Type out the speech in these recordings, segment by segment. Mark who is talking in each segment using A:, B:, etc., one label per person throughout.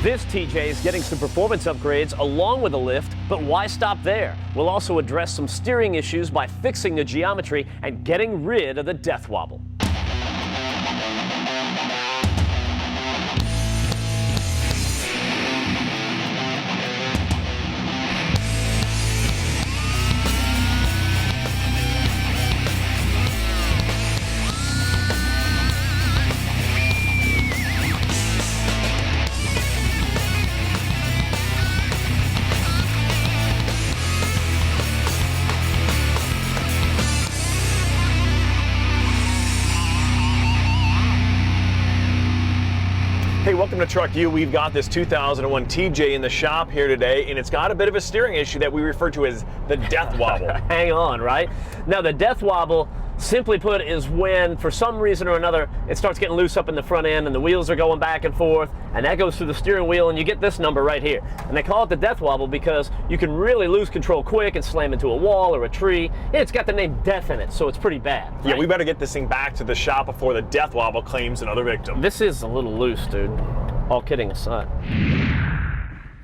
A: This TJ is getting some performance upgrades along with a lift, but why stop there? We'll also address some steering issues by fixing the geometry and getting rid of the death wobble.
B: Hey, welcome to TruckU. We've got this 2001 TJ in the shop here today, and it's got a bit of a steering issue that we refer to as the death wobble.
A: Hang on, right? Now, the death wobble, simply put, is when, for some reason or another, it starts getting loose up in the front end and the wheels are going back and forth, and that goes through the steering wheel, and you get this number right here. And they call it the death wobble because you can really lose control quick and slam into a wall or a tree. And it's got the name death in it, so it's pretty bad. Right?
B: Yeah, we better get this thing back to the shop before the death wobble claims another victim.
A: This is a little loose, dude. All kidding aside.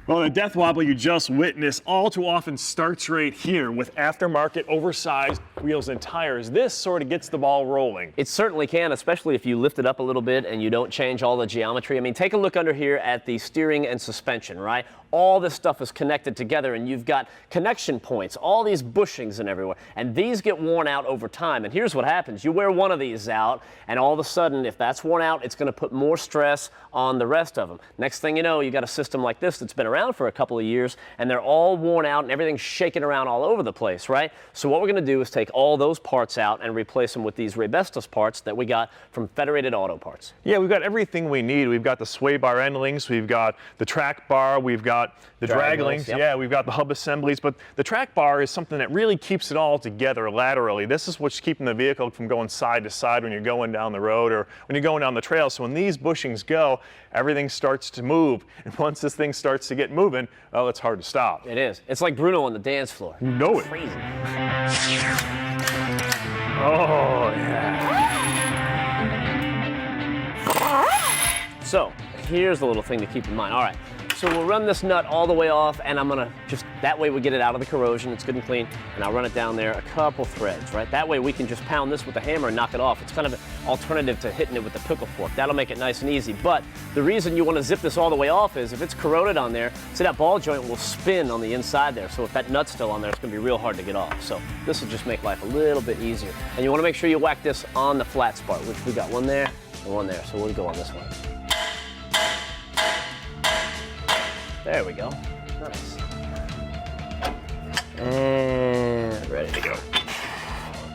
B: Well, the death wobble you just witnessed all too often starts right here with aftermarket oversized wheels and tires. This sort of gets the ball rolling.
A: It certainly can, especially if you lift it up a little bit and you don't change all the geometry. I mean, take a look under here at the steering and suspension, right? All this stuff is connected together and you've got connection points, all these bushings and everywhere. And these get worn out over time. And here's what happens. You wear one of these out and all of a sudden, if that's worn out, it's going to put more stress on the rest of them. Next thing you know, you got a system like this that's been around for a couple of years and they're all worn out and everything's shaking around all over the place, right? So what we're going to do is take all those parts out and replace them with these Rebestos parts that we got from Federated Auto Parts.
B: Yeah, we've got everything we need. We've got the sway bar end links, we've got the track bar, we've got the drag links, yep. Yeah, we've got the hub assemblies, but the track bar is something that really keeps it all together laterally. This is what's keeping the vehicle from going side to side when you're going down the road or when you're going down the trail. So when these bushings go, everything starts to move. And once this thing starts to get moving, well, it's hard to stop.
A: It is. It's like Bruno on the dance floor.
B: You know it.
A: Crazy.
B: Oh, yeah.
A: So, here's the little thing to keep in mind. All right, so we'll run this nut all the way off, and I'm gonna just, that way we get it out of the corrosion, it's good and clean, and I'll run it down there a couple threads, right? That way we can just pound this with a hammer and knock it off. It's kind of an alternative to hitting it with the pickle fork. That'll make it nice and easy, but the reason you wanna zip this all the way off is if it's corroded on there, see that ball joint will spin on the inside there, so if that nut's still on there, it's gonna be real hard to get off. So this will just make life a little bit easier. And you wanna make sure you whack this on the flat spot, which we got one there and one there, so we'll go on this one. There we go. Nice. And ready to go.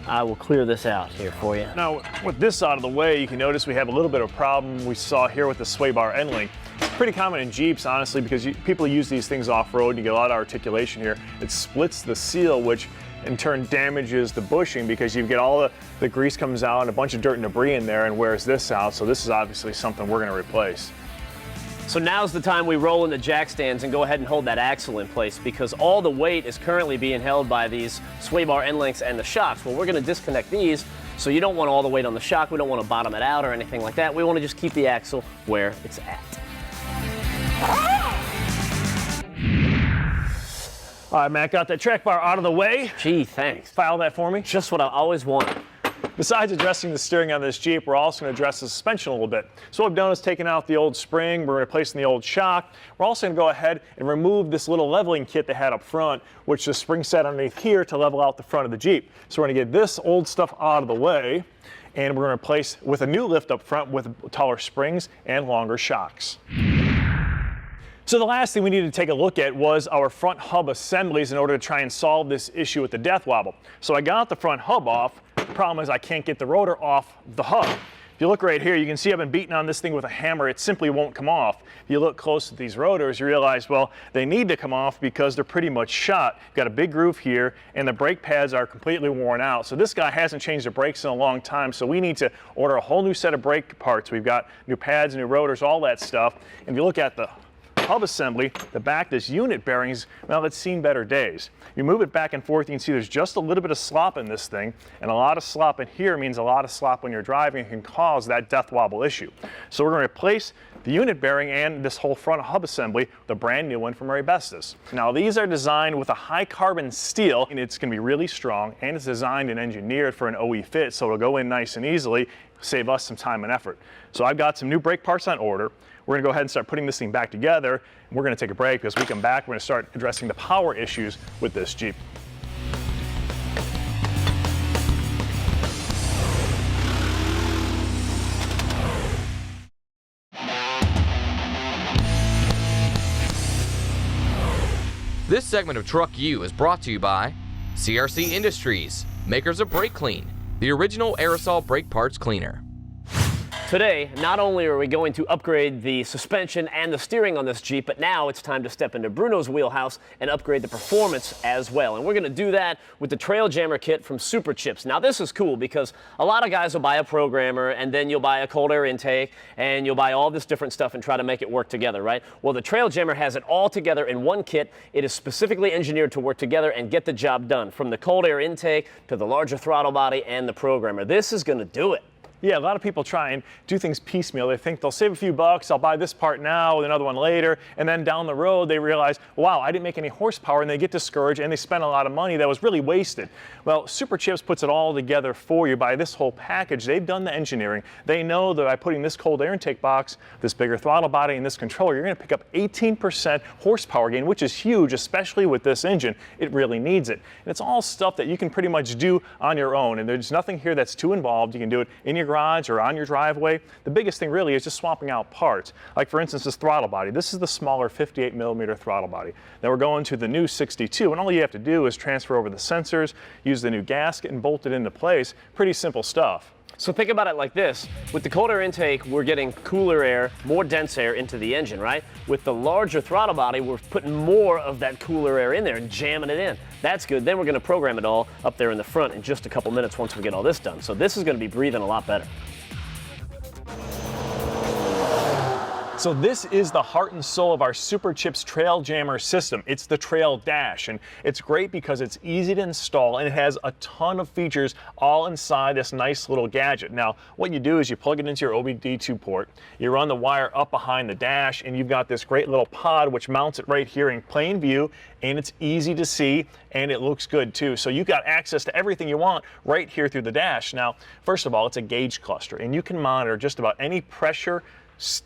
A: I will clear this out here for you.
B: Now, with this out of the way, you can notice we have a little bit of a problem we saw here with the sway bar end link. It's pretty common in Jeeps, honestly, because people use these things off-road and you get a lot of articulation here. It splits the seal, which in turn damages the bushing because you get all the grease comes out and a bunch of dirt and debris in there and wears this out. So this is obviously something we're going to replace.
A: So now's the time we roll in the jack stands and go ahead and hold that axle in place because all the weight is currently being held by these sway bar end links and the shocks. Well, we're going to disconnect these, so you don't want all the weight on the shock. We don't want to bottom it out or anything like that. We want to just keep the axle where it's at.
B: All right, Matt, got that track bar out of the way.
A: Gee, thanks.
B: File that for me.
A: Just what I always wanted.
B: Besides addressing the steering on this Jeep, we're also going to address the suspension a little bit. So what we've done is taken out the old spring, we're replacing the old shock. We're also going to go ahead and remove this little leveling kit they had up front, which the spring set underneath here to level out the front of the Jeep. So we're going to get this old stuff out of the way, and we're going to replace with a new lift up front with taller springs and longer shocks. So the last thing we needed to take a look at was our front hub assemblies in order to try and solve this issue with the death wobble. So I got the front hub off. The problem is I can't get the rotor off the hub. If you look right here, you can see I've been beating on this thing with a hammer. It simply won't come off. If you look close at these rotors, you realize, well, they need to come off because they're pretty much shot. You've got a big groove here, and the brake pads are completely worn out. So this guy hasn't changed the brakes in a long time, so we need to order a whole new set of brake parts. We've got new pads, new rotors, all that stuff. And if you look at the hub assembly, the back, this unit bearings, well, it's seen better days. You move it back and forth, you can see there's just a little bit of slop in this thing, and a lot of slop in here means a lot of slop when you're driving and can cause that death wobble issue. So we're going to replace the unit bearing and this whole front hub assembly with a brand new one from Bestis. Now these are designed with a high carbon steel, and it's going to be really strong, and it's designed and engineered for an OE fit, so it'll go in nice and easily, save us some time and effort. So I've got some new brake parts on order. We're going to go ahead and start putting this thing back together, and we're going to take a break because we come back, we're going to start addressing the power issues with this Jeep.
C: This segment of TruckU is brought to you by CRC Industries, makers of Brake Clean, the original aerosol brake parts cleaner.
A: Today, not only are we going to upgrade the suspension and the steering on this Jeep, but now it's time to step into Bruno's wheelhouse and upgrade the performance as well. And we're going to do that with the Trail Jammer kit from Super Chips. Now this is cool because a lot of guys will buy a programmer and then you'll buy a cold air intake and you'll buy all this different stuff and try to make it work together, right? Well, the Trail Jammer has it all together in one kit. It is specifically engineered to work together and get the job done, from the cold air intake to the larger throttle body and the programmer. This is going to do it.
B: Yeah, a lot of people try and do things piecemeal. They think they'll save a few bucks, I'll buy this part now with another one later, and then down the road they realize, wow, I didn't make any horsepower, and they get discouraged and they spend a lot of money that was really wasted. Well, Super Chips puts it all together for you by this whole package. They've done the engineering. They know that by putting this cold air intake box, this bigger throttle body, and this controller, you're going to pick up 18% horsepower gain, which is huge, especially with this engine. It really needs it. And it's all stuff that you can pretty much do on your own, and there's nothing here that's too involved. You can do it in your garage or on your driveway. The biggest thing really is just swapping out parts. Like for instance, this throttle body. This is the smaller 58mm throttle body. Now we're going to the new 62, and all you have to do is transfer over the sensors, use the new gasket, and bolt it into place. Pretty simple stuff.
A: So think about it like this. With the cold air intake, we're getting cooler air, more dense air into the engine, right? With the larger throttle body, we're putting more of that cooler air in there and jamming it in. That's good. Then we're going to program it all up there in the front in just a couple minutes once we get all this done. So this is going to be breathing a lot better.
B: So this is the heart and soul of our Super Chips Trail Jammer system. It's the Trail Dash, and it's great because it's easy to install and it has a ton of features all inside this nice little gadget. Now, what you do is you plug it into your OBD2 port, you run the wire up behind the dash, and you've got this great little pod which mounts it right here in plain view, and it's easy to see and it looks good too. So you've got access to everything you want right here through the dash. Now, first of all, it's a gauge cluster, and you can monitor just about any pressure,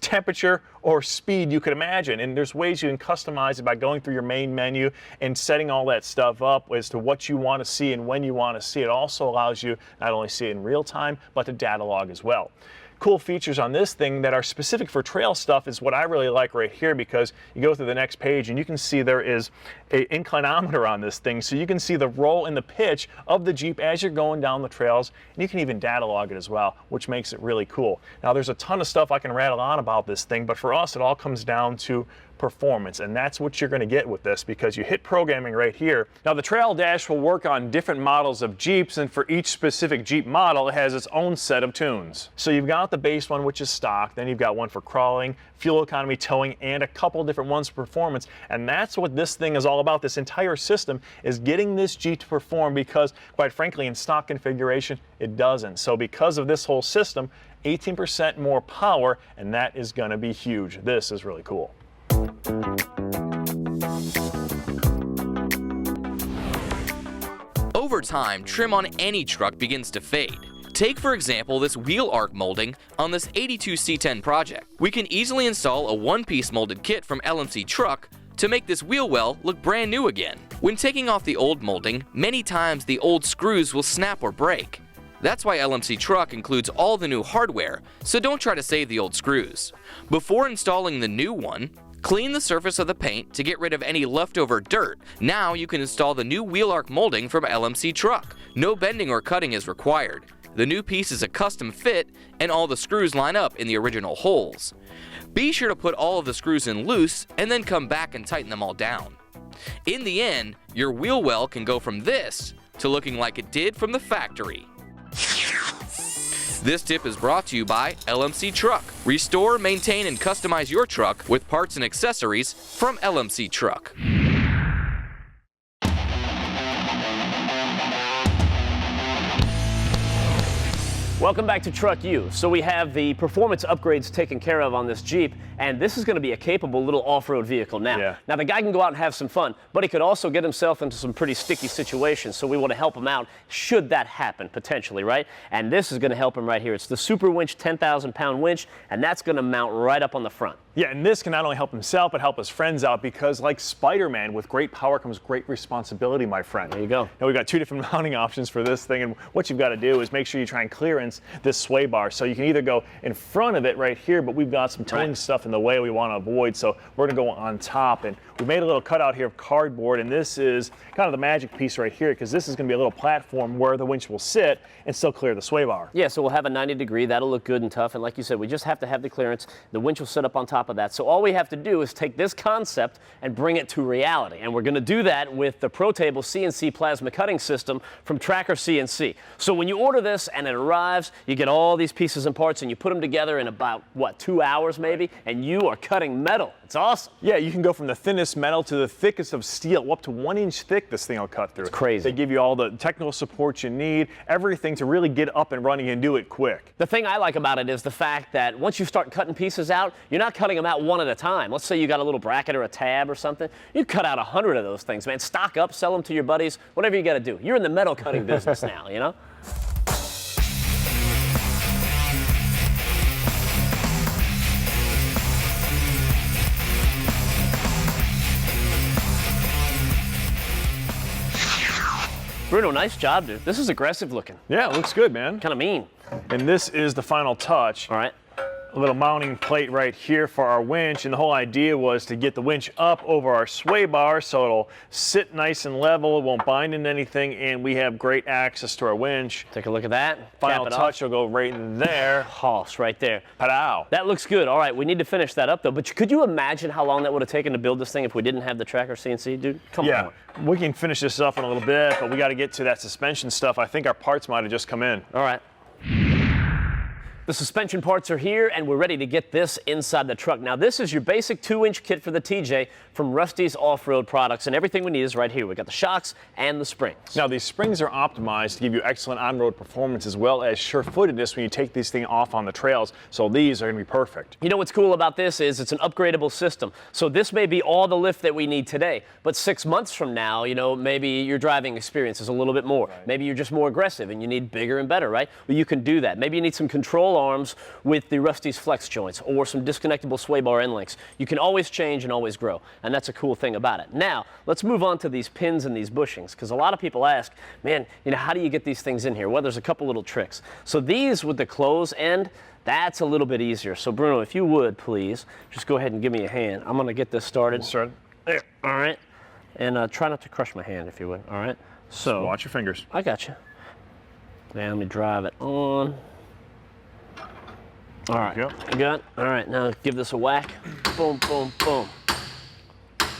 B: temperature, or speed you could imagine, and there's ways you can customize it by going through your main menu and setting all that stuff up as to what you want to see and when you want to see it. Also allows you not only see it in real time, but to data log as well. Cool features on this thing that are specific for trail stuff is what I really like right here, because you go through the next page and you can see there is an inclinometer on this thing, so you can see the roll and the pitch of the Jeep as you're going down the trails, and you can even data log it as well, which makes it really cool. Now there's a ton of stuff I can rattle on about this thing, but for us it all comes down to performance, and that's what you're going to get with this, because you hit programming right here. Now the Trail Dash will work on different models of Jeeps, and for each specific Jeep model it has its own set of tunes. So you've got the base one, which is stock, then you've got one for crawling, fuel economy, towing, and a couple different ones for performance, and that's what this thing is all about. This entire system is getting this Jeep to perform, because quite frankly in stock configuration it doesn't. So because of this whole system, 18% more power, and that is going to be huge. This is really cool.
C: Over time, trim on any truck begins to fade. Take for example this wheel arc molding on this 82C10 project. We can easily install a one-piece molded kit from LMC Truck to make this wheel well look brand new again. When taking off the old molding, many times the old screws will snap or break. That's why LMC Truck includes all the new hardware, so don't try to save the old screws. Before installing the new one, clean the surface of the paint to get rid of any leftover dirt. Now you can install the new wheel arc molding from LMC Truck. No bending or cutting is required. The new piece is a custom fit, and all the screws line up in the original holes. Be sure to put all of the screws in loose and then come back and tighten them all down. In the end, your wheel well can go from this to looking like it did from the factory. This tip is brought to you by LMC Truck. Restore, maintain, and customize your truck with parts and accessories from LMC Truck.
A: Welcome back to TruckU. So we have the performance upgrades taken care of on this Jeep, and this is going to be a capable little off-road vehicle now.
B: Yeah.
A: Now the guy can go out and have some fun, but he could also get himself into some pretty sticky situations, so we want to help him out should that happen, potentially, right? And this is going to help him right here. It's the Super Winch 10,000-pound winch, and that's going to mount right up on the front.
B: Yeah, and this can not only help himself, but help his friends out because like Spider-Man, with great power comes great responsibility, my friend.
A: There you go.
B: Now we've got two different mounting options for this thing, and what you've got to do is make sure you try and clearance this sway bar. So you can either go in front of it right here, but we've got some towing stuff in the way we want to avoid, so we're going to go on top. And we made a little cutout here of cardboard, and this is kind of the magic piece right here because this is going to be a little platform where the winch will sit and still clear the sway bar.
A: Yeah, so we'll have a 90-degree. That'll look good and tough, and like you said, we just have to have the clearance. The winch will sit up on top of that. So all we have to do is take this concept and bring it to reality, and we're going to do that with the ProTable CNC plasma cutting system from Tracker CNC. So when you order this and it arrives, you get all these pieces and parts and you put them together in about, what, 2 hours maybe, and you are cutting metal. It's awesome.
B: Yeah, you can go from the thinnest metal to the thickest of steel, up to 1 inch thick this thing will cut through.
A: It's crazy.
B: They give you all the technical support you need, everything to really get up and running and do it quick.
A: The thing I like about it is the fact that once you start cutting pieces out, you're not cutting them out one at a time. Let's say you got a little bracket or a tab or something. You cut out 100 of those things, man. Stock up, sell them to your buddies, whatever you got to do. You're in the metal cutting business now, you know? Bruno, nice job, dude. This is aggressive looking.
B: Yeah, it looks good, man.
A: Kind of mean.
B: And this is the final touch.
A: All right.
B: A little mounting plate right here for our winch, and the whole idea was to get the winch up over our sway bar so it'll sit nice and level, it won't bind into anything, and we have great access to our winch.
A: Take a look at that.
B: Final touch will go right in there.
A: Hoss right there.
B: Pow.
A: That looks good. All right, we need to finish that up though. But could you imagine how long that would have taken to build this thing if we didn't have the Tracker CNC, dude? Come on.
B: We can finish this up in a little bit, but we got to get to that suspension stuff. I think our parts might have just come in.
A: All right. The suspension parts are here, and we're ready to get this inside the truck. Now, this is your basic 2-inch kit for the TJ from Rusty's Off-Road Products, and everything we need is right here. We've got the shocks and the springs.
B: Now, these springs are optimized to give you excellent on-road performance as well as sure-footedness when you take these things off on the trails, so these are going to be perfect.
A: You know what's cool about this is it's an upgradable system. So this may be all the lift that we need today, but 6 months from now, you know, maybe your driving experience is a little bit more. Right. Maybe you're just more aggressive and you need bigger and better, right? Well, you can do that. Maybe you need some control arms with the Rusty's flex joints or some disconnectable sway bar end links. You can always change and always grow, and that's a cool thing about it. Now, let's move on to these pins and these bushings, because a lot of people ask, man, you know, how do you get these things in here? Well, there's a couple little tricks. So these with the close end, that's a little bit easier. So Bruno, if you would, please, just go ahead and give me a hand. I'm gonna get this started. There, all right. And try not to crush my hand, if you would, all right? So
B: watch your fingers.
A: I got you. Now let me drive it on. All right, you got it? All right, now give this a whack. Boom, boom, boom.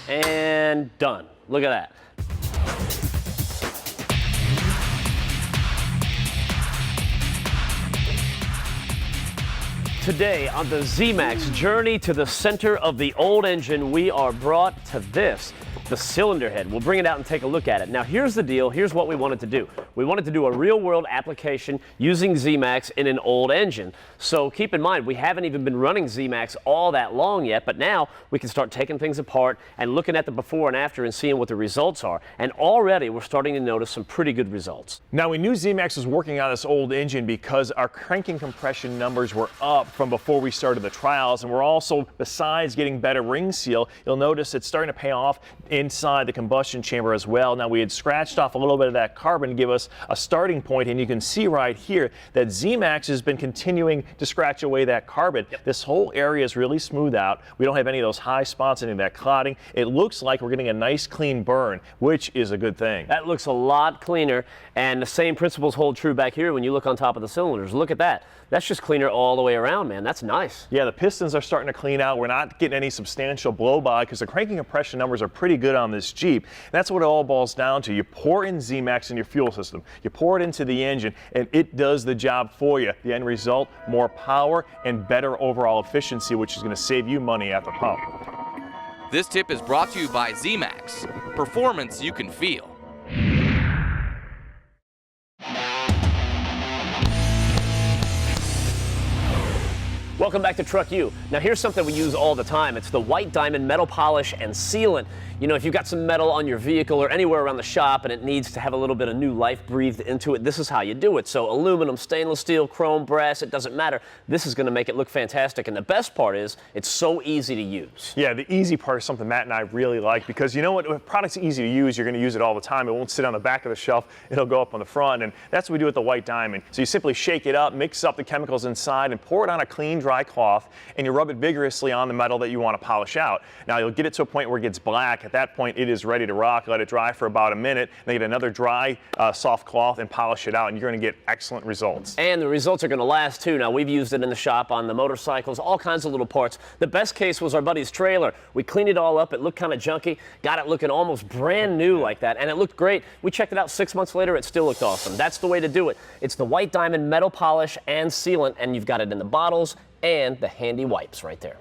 A: And done. Look at that. Today on the Z-Max journey to the center of the old engine, we are brought to this, the cylinder head. We'll bring it out and take a look at it. Now here's the deal, here's what we wanted to do. We wanted to do a real world application using Z-Max in an old engine. So keep in mind, we haven't even been running Z-Max all that long yet, but now we can start taking things apart and looking at the before and after and seeing what the results are. And already we're starting to notice some pretty good results.
B: Now we knew Z-Max was working on this old engine because our cranking compression numbers were up from before we started the trials, and we're also, besides getting better ring seal, you'll notice it's starting to pay off inside the combustion chamber as well. Now we had scratched off a little bit of that carbon to give us a starting point, and you can see right here that Z-Max has been continuing to scratch away that carbon. This whole area is really smooth out. We don't have any of those high spots, any of that clotting. It looks like we're getting a nice clean burn, which is a good thing.
A: That looks a lot cleaner, and the same principles hold true back here when you look on top of the cylinders. Look at that. That's just cleaner all the way around, man. That's nice.
B: Yeah, the pistons are starting to clean out. We're not getting any substantial blow by because the cranking compression numbers are pretty good. good on this Jeep. And that's what it all boils down to. You pour in Z-Max in your fuel system, you pour it into the engine, and it does the job for you. The end result, more power and better overall efficiency, which is going to save you money at the pump.
C: This tip is brought to you by Z-Max. Performance you can feel.
A: Welcome back to TruckU. Now here's something we use all the time. It's the white diamond metal polish and sealant. You know, if you've got some metal on your vehicle or anywhere around the shop and it needs to have a little bit of new life breathed into it, this is how you do it. So aluminum, stainless steel, chrome, brass, it doesn't matter. This is going to make it look fantastic. And the best part is it's so easy to use.
B: Yeah, the easy part is something Matt and I really like, because you know what, if a product's easy to use, you're going to use it all the time. It won't sit on the back of the shelf. It'll go up on the front. And that's what we do with the white diamond. So you simply shake it up, mix up the chemicals inside, and pour it on a clean, dry cloth, and you rub it vigorously on the metal that you want to polish out. Now you'll get it to a point where it gets black. At that point, it is ready to rock. Let it dry for about a minute, then get another dry, soft cloth and polish it out, and you're going to get excellent results.
A: And the results are going to last too. Now we've used it in the shop on the motorcycles, all kinds of little parts. The best case was our buddy's trailer. We cleaned it all up. It looked kind of junky, got it looking almost brand new like that, and it looked great. We checked it out 6 months later. It still looked awesome. That's the way to do it. It's the white diamond metal polish and sealant, and you've got it in the bottles and the handy wipes right there.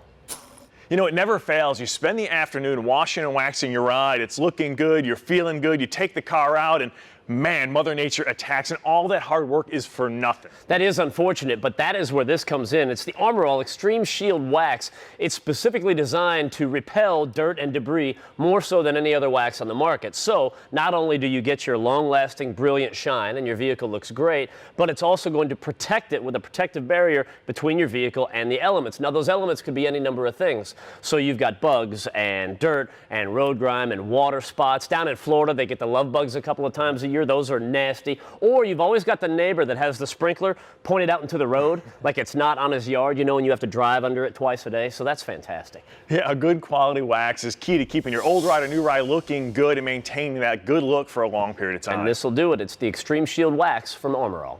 B: You know, it never fails. You spend the afternoon washing and waxing your ride. It's looking good. You're feeling good. You take the car out and man, Mother Nature attacks, and all that hard work is for nothing.
A: That is unfortunate, but that is where this comes in. It's the Armor All Extreme Shield Wax. It's specifically designed to repel dirt and debris more so than any other wax on the market. So not only do you get your long-lasting, brilliant shine and your vehicle looks great, but it's also going to protect it with a protective barrier between your vehicle and the elements. Now those elements could be any number of things. So you've got bugs and dirt and road grime and water spots. Down in Florida, they get the love bugs a couple of times a year. Those are nasty. Or you've always got the neighbor that has the sprinkler pointed out into the road like it's not on his yard, you know, and you have to drive under it twice a day. So that's fantastic.
B: Yeah, a good quality wax is key to keeping your old ride or new ride looking good and maintaining that good look for a long period of time.
A: And this will do it. It's the Extreme Shield Wax from Armor All.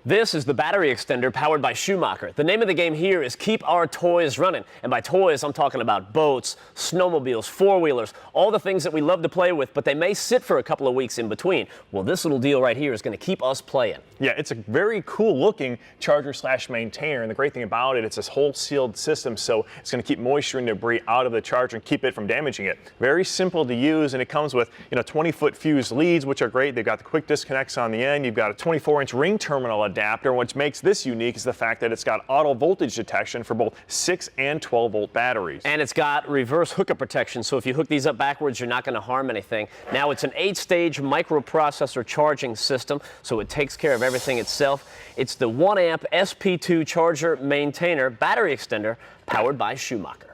A: This is the battery extender powered by Schumacher. The name of the game here is keep our toys running. And by toys, I'm talking about boats, snowmobiles, four-wheelers, all the things that we love to play with, but they may sit for a couple of weeks in between. Well, this little deal right here is going to keep us playing.
B: Yeah, it's a very cool looking charger slash maintainer. And the great thing about it, it's this whole sealed system, so it's going to keep moisture and debris out of the charger and keep it from damaging it. Very simple to use, and it comes with, 20-foot fused leads, which are great. They've got the quick disconnects on the end. You've got a 24-inch ring terminal adapter. What makes this unique is the fact that it's got auto voltage detection for both 6 and 12 volt batteries.
A: And it's got reverse hookup protection, so if you hook these up backwards, you're not going to harm anything. Now it's an 8-stage microprocessor charging system, so it takes care of everything itself. It's the 1 amp SP2 charger maintainer battery extender powered by Schumacher.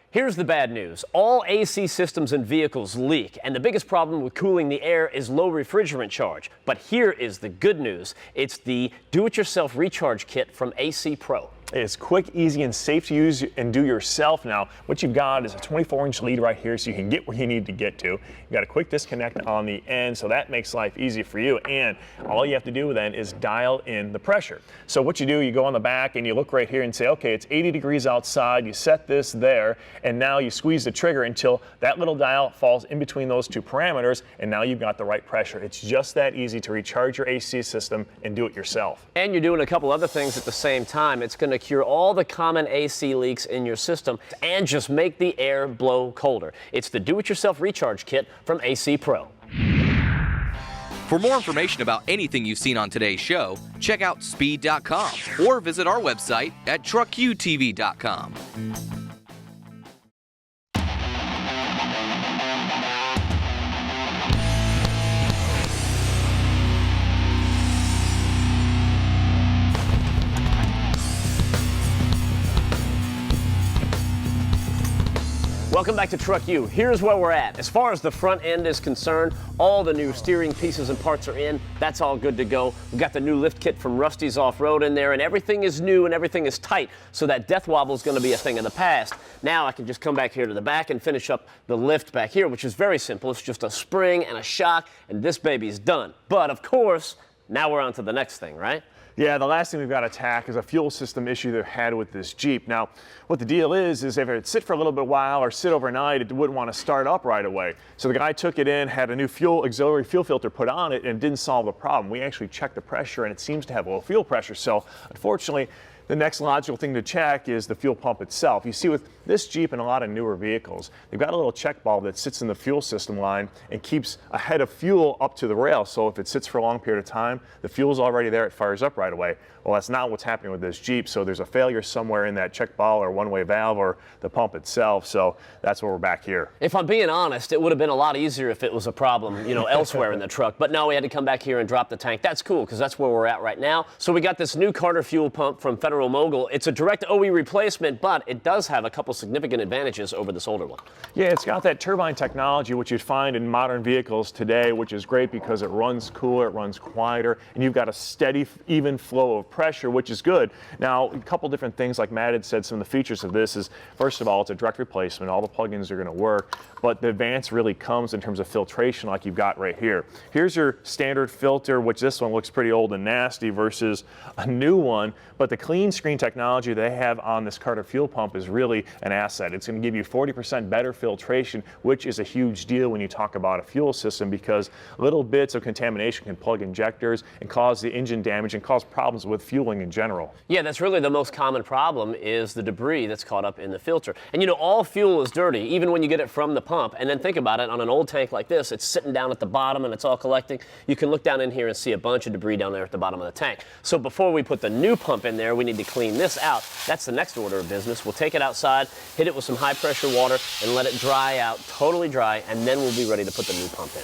A: Here's the bad news. All AC systems in vehicles leak, and the biggest problem with cooling the air is low refrigerant charge. But here is the good news. It's the do-it-yourself recharge kit from AC Pro.
B: It's quick, easy, and safe to use and do yourself. Now, what you've got is a 24-inch lead right here, so you can get where you need to get to. You've got a quick disconnect on the end, so that makes life easy for you. And all you have to do then is dial in the pressure. So what you do, you go on the back and you look right here and say, okay, it's 80 degrees outside. You set this there, and now you squeeze the trigger until that little dial falls in between those two parameters, and now you've got the right pressure. It's just that easy to recharge your AC system and do it yourself.
A: And you're doing a couple other things at the same time. It's going to cure all the common AC leaks in your system and just make the air blow colder. It's the do-it-yourself recharge kit from AC Pro.
C: For more information about anything you've seen on today's show, check out speed.com or visit our website at truckutv.com.
A: Welcome back to TruckU. Here's where we're at. As far as the front end is concerned, all the new steering pieces and parts are in. That's all good to go. We've got the new lift kit from Rusty's Off-Road in there, and everything is new and everything is tight, so that death wobble is going to be a thing of the past. Now I can just come back here to the back and finish up the lift back here, which is very simple. It's just a spring and a shock, and this baby's done. But of course, now we're on to the next thing, right?
B: Yeah, the last thing we've got to tack is a fuel system issue they've had with this Jeep. Now, what the deal is if it sit for a little bit while or sit overnight, it wouldn't want to start up right away. So the guy took it in, had a new auxiliary fuel filter put on it, and it didn't solve the problem. We actually checked the pressure, and it seems to have low fuel pressure. So unfortunately, the next logical thing to check is the fuel pump itself. You see with this Jeep and a lot of newer vehicles, they've got a little check bulb that sits in the fuel system line and keeps a head of fuel up to the rail. So if it sits for a long period of time, the fuel's already there, it fires up right away. Well, that's not what's happening with this Jeep. So there's a failure somewhere in that check bulb or one-way valve or the pump itself. So that's where we're back here.
A: If I'm being honest, it would have been a lot easier if it was a problem, elsewhere in the truck. But no, we had to come back here and drop the tank. That's cool, because that's where we're at right now. So we got this new Carter fuel pump from Federal Mogul. It's a direct OE replacement, but it does have a couple significant advantages over this older one.
B: Yeah, it's got that turbine technology, which you'd find in modern vehicles today, which is great because it runs cooler, it runs quieter, and you've got a steady, even flow of pressure, which is good. Now, a couple different things, like Matt had said, some of the features of this is, first of all, it's a direct replacement. All the plugins are going to work, but the advance really comes in terms of filtration like you've got right here. Here's your standard filter, which this one looks pretty old and nasty versus a new one, but the clean screen technology they have on this Carter fuel pump is really an asset. It's going to give you 40% better filtration, which is a huge deal when you talk about a fuel system, because little bits of contamination can plug injectors and cause the engine damage and cause problems with fueling in general.
A: Yeah, that's really the most common problem, is the debris that's caught up in the filter. And all fuel is dirty, even when you get it from the pump. And then think about it, on an old tank like this, it's sitting down at the bottom and it's all collecting. You can look down in here and see a bunch of debris down there at the bottom of the tank. So before we put the new pump in there, we need to clean this out. That's the next order of business. We'll take it outside, hit it with some high pressure water, and let it dry out, totally dry, and then we'll be ready to put the new pump in.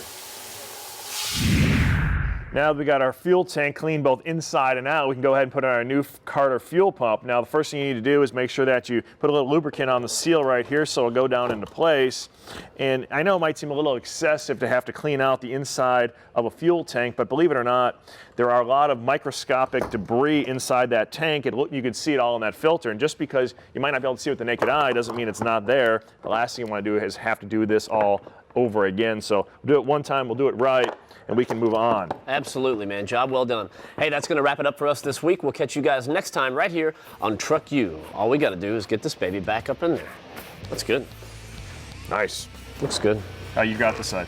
B: Now that we got our fuel tank cleaned both inside and out, we can go ahead and put on our new Carter fuel pump. Now the first thing you need to do is make sure that you put a little lubricant on the seal right here so it'll go down into place. And I know it might seem a little excessive to have to clean out the inside of a fuel tank, but believe it or not, there are a lot of microscopic debris inside that tank. You can see it all in that filter, and just because you might not be able to see it with the naked eye doesn't mean it's not there. The last thing you want to do is have to do this all over again. So we'll do it one time, we'll do it right, and we can move on.
A: Absolutely, man. Job well done. Hey, that's going to wrap it up for us this week. We'll catch you guys next time right here on TruckU. All we got to do is get this baby back up in there. That's good.
B: Nice.
A: Looks good.
B: You got this side.